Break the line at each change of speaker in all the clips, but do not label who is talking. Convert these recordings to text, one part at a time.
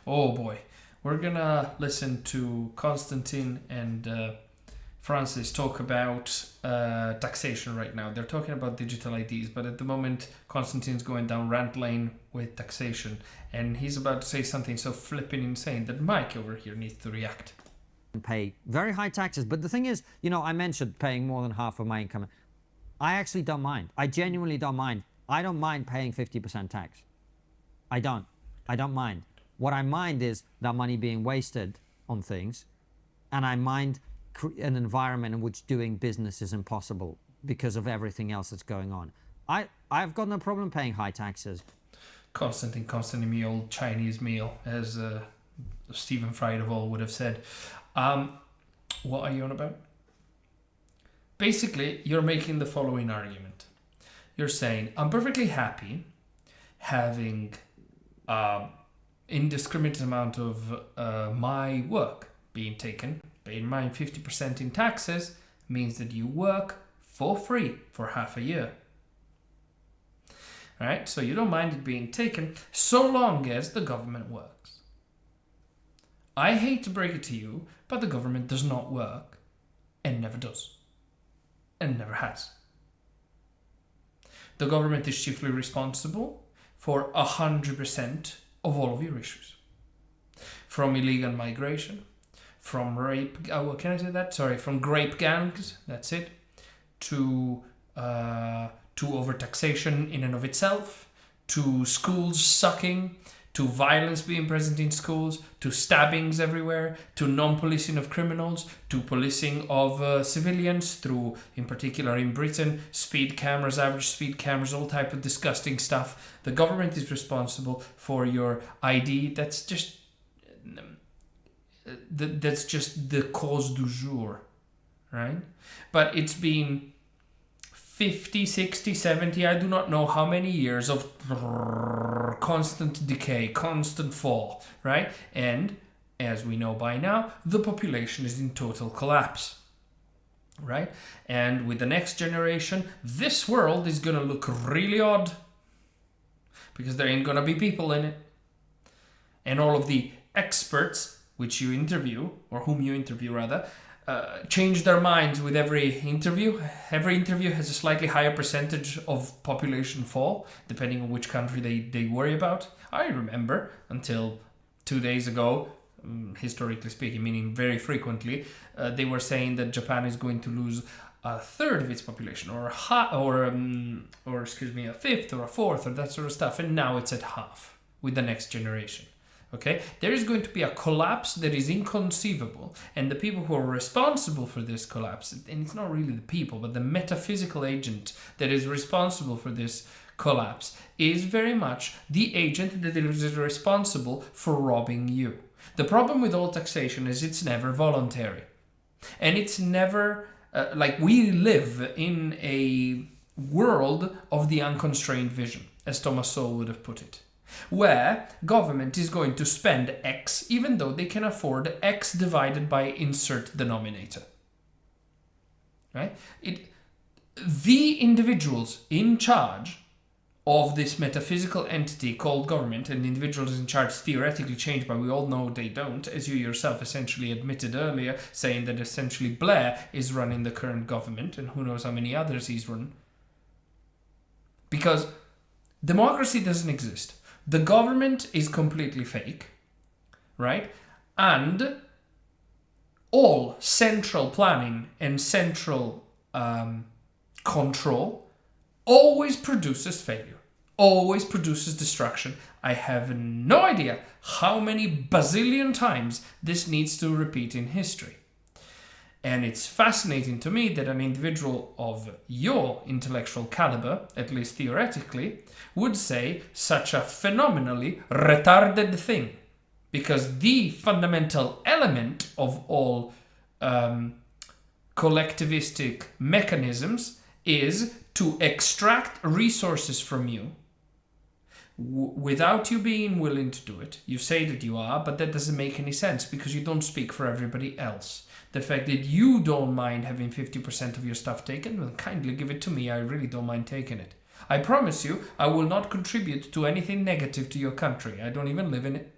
Oh boy. We're gonna listen to Konstantin and Francis talk about taxation right now. They're talking about digital IDs, but at the moment, Konstantin's going down rant lane with taxation, and he's about to say something so flipping insane that Mike over here needs to react.
Pay very high taxes. But the thing is, I mentioned paying more than half of my income. I actually don't mind. I genuinely don't mind. I don't mind paying 50% tax. I don't mind. What I mind is that money being wasted on things, and I mind an environment in which doing business is impossible because of everything else that's going on. I've got no problem paying high taxes.
Konstantin me old Chinese meal, as Stephen Fry of all would have said. What are you on about? Basically, you're making the following argument. You're saying, I'm perfectly happy having indiscriminate amount of my work being taken. Bear in mind, 50% in taxes means that you work for free for half a year. Right? So you don't mind it being taken so long as the government works. I hate to break it to you, but the government does not work and never does and never has. The government is chiefly responsible for 100% of all of your issues. From illegal migration, from rape, can I say that? Sorry, from grape gangs, that's it, to overtaxation in and of itself, to schools sucking, to violence being present in schools, to stabbings everywhere, to non-policing of criminals, to policing of civilians through, in particular in Britain, speed cameras, average speed cameras, all type of disgusting stuff. The government is responsible for your ID. That's just the cause du jour, right? But it's been 50, 60, 70, I do not know how many years of constant decay, constant fall, right? And as we know by now, the population is in total collapse, right? And with the next generation, this world is going to look really odd because there ain't going to be people in it. And all of the experts which you interview, or whom you interview rather, change their minds with every interview. Every interview has a slightly higher percentage of population fall, depending on which country they worry about. I remember until 2 days ago, historically speaking, meaning very frequently, they were saying that Japan is going to lose a third of its population, or a fifth, or a fourth, or that sort of stuff. And now it's at half with the next generation. Okay, there is going to be a collapse that is inconceivable, and the people who are responsible for this collapse, and it's not really the people, but the metaphysical agent that is responsible for this collapse, is very much the agent that is responsible for robbing you. The problem with all taxation is it's never voluntary, and it's never we live in a world of the unconstrained vision, as Thomas Sowell would have put it, where government is going to spend X even though they can afford X divided by insert denominator. Right? The individuals in charge of this metaphysical entity called government, and the individuals in charge theoretically change, but we all know they don't, as you yourself essentially admitted earlier, saying that essentially Blair is running the current government, and who knows how many others he's run. Because democracy doesn't exist. The government is completely fake, right? And all central planning and central control always produces failure, always produces destruction. I have no idea how many bazillion times this needs to repeat in history. And it's fascinating to me that an individual of your intellectual caliber, at least theoretically, would say such a phenomenally retarded thing. Because the fundamental element of all collectivistic mechanisms is to extract resources from you without you being willing to do it. You say that you are, but that doesn't make any sense because you don't speak for everybody else. The fact that you don't mind having 50% of your stuff taken, well, kindly give it to me. I really don't mind taking it. I promise you, I will not contribute to anything negative to your country. I don't even live in it.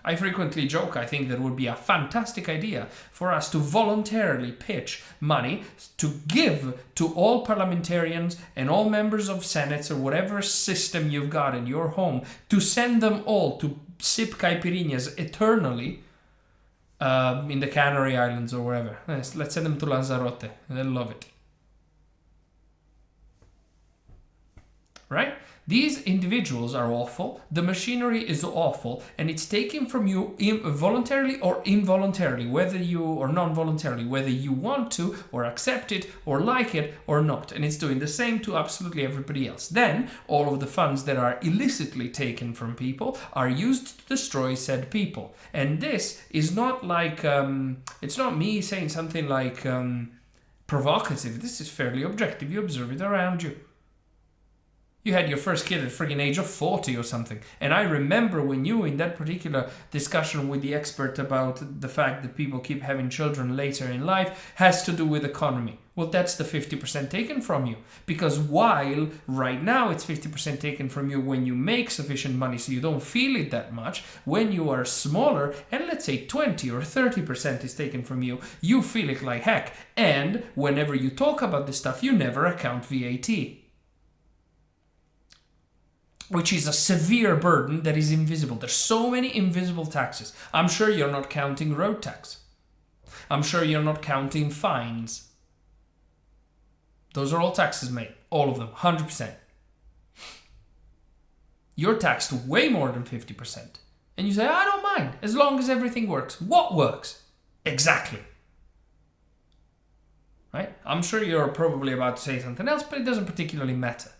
I frequently joke, I think that would be a fantastic idea for us to voluntarily pitch money to give to all parliamentarians and all members of senates or whatever system you've got in your home, to send them all to sip caipirinhas eternally in the Canary Islands or wherever. Let's send them to Lanzarote. They'll love it. Right? These individuals are awful, the machinery is awful, and it's taken from you voluntarily or involuntarily, whether you, or non-voluntarily, whether you want to or accept it or like it or not. And it's doing the same to absolutely everybody else. Then, all of the funds that are illicitly taken from people are used to destroy said people. And this is not like, it's not me saying something like provocative. This is fairly objective. You observe it around you. You had your first kid at friggin' age of 40 or something. And I remember when you, in that particular discussion with the expert about the fact that people keep having children later in life has to do with economy. Well, that's the 50% taken from you. Because while right now it's 50% taken from you when you make sufficient money so you don't feel it that much, when you are smaller, and let's say 20 or 30% is taken from you, you feel it like heck. And whenever you talk about this stuff, you never account VAT. Which is a severe burden that is invisible. There's so many invisible taxes. I'm sure you're not counting road tax. I'm sure you're not counting fines. Those are all taxes, mate. All of them, 100%. You're taxed way more than 50%. And you say, I don't mind, as long as everything works. What works? Exactly. Right? I'm sure you're probably about to say something else, but it doesn't particularly matter.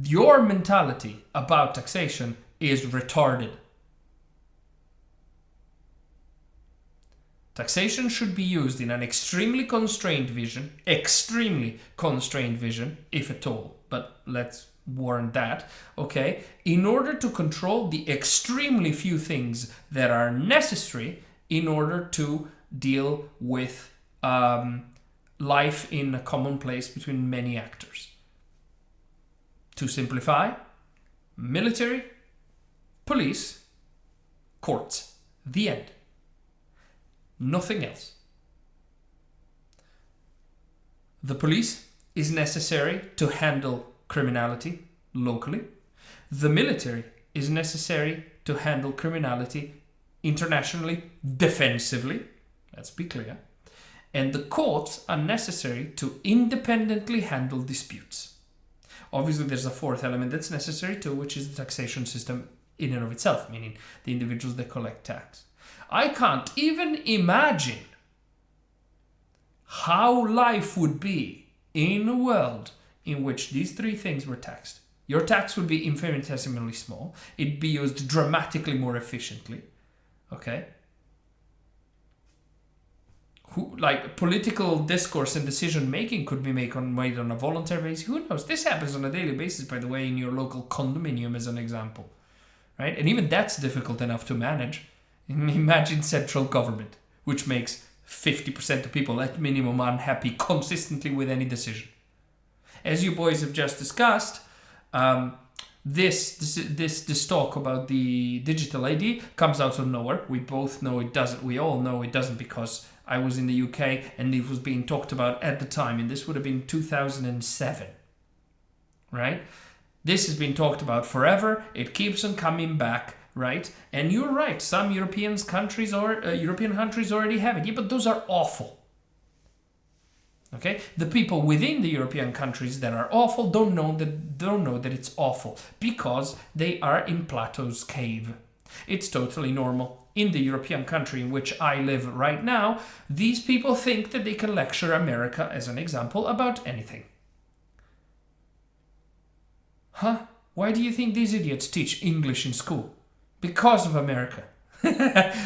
Your mentality about taxation is retarded. Taxation should be used in an extremely constrained vision, if at all, but let's warrant that, okay, in order to control the extremely few things that are necessary in order to deal with life in a common place between many actors. To simplify, military, police, courts. The end. Nothing else. The police is necessary to handle criminality locally. The military is necessary to handle criminality internationally, defensively. Let's be clear. And the courts are necessary to independently handle disputes. Obviously, there's a fourth element that's necessary too, which is the taxation system in and of itself, meaning the individuals that collect tax. I can't even imagine how life would be in a world in which these three things were taxed. Your tax would be infinitesimally small. It'd be used dramatically more efficiently. Okay? Like political discourse and decision making could be made on a voluntary basis. Who knows? This happens on a daily basis, by the way, in your local condominium as an example, right? And even that's difficult enough to manage. Imagine central government, which makes 50% of people at minimum unhappy consistently with any decision. As you boys have just discussed, this talk about the digital ID comes out of nowhere. We both know it doesn't. We all know it doesn't, because I was in the UK and it was being talked about at the time, and this would have been 2007, right? This has been talked about forever. It keeps on coming back, right? And you're right. Some European countries already have it. Yeah, but those are awful. Okay, the people within the European countries that are awful don't know that it's awful because they are in Plato's cave. It's totally normal. In the European country in which I live right now, these people think that they can lecture America, as an example, about anything. Huh? Why do you think these idiots teach English in school? Because of America.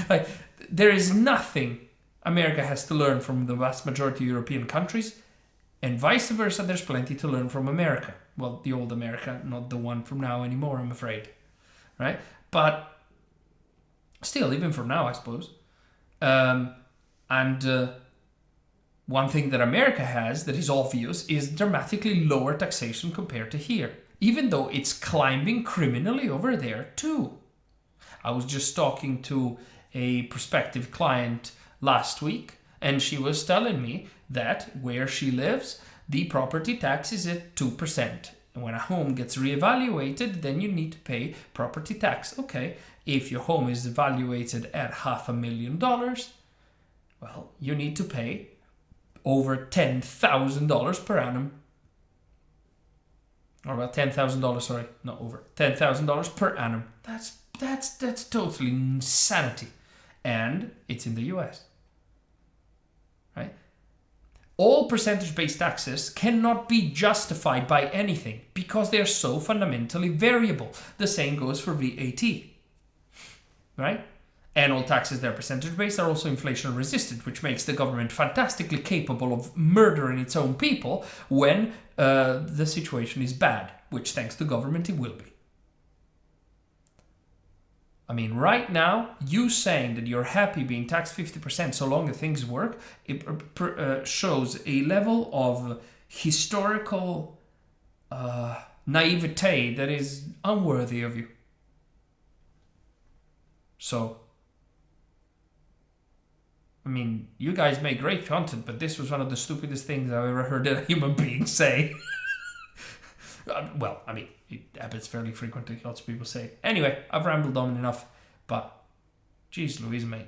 Like, there is nothing America has to learn from the vast majority of European countries, and vice versa, there's plenty to learn from America. Well, the old America, not the one from now anymore, I'm afraid. Right? But still, even from now, I suppose. One thing that America has that is obvious is dramatically lower taxation compared to here, even though it's climbing criminally over there too. I was just talking to a prospective client last week, and she was telling me that where she lives, the property tax is at 2%. And when a home gets reevaluated, then you need to pay property tax. Okay, if your home is evaluated at $500,000, well, you need to pay over $10,000 per annum. Or about $10,000, sorry, not over. $10,000 per annum. That's totally insanity. And it's in the US. Right? All percentage-based taxes cannot be justified by anything because they're so fundamentally variable. The same goes for VAT. Right? And all taxes that are percentage-based are also inflation-resistant, which makes the government fantastically capable of murdering its own people when the situation is bad, which thanks to government it will be. I mean, right now, you saying that you're happy being taxed 50% so long as things work, it shows a level of historical naivete that is unworthy of you. So, I mean, you guys make great content, but this was one of the stupidest things I've ever heard a human being say. Well, I mean, it happens fairly frequently. Lots of people say. Anyway, I've rambled on enough, but geez Louise, mate.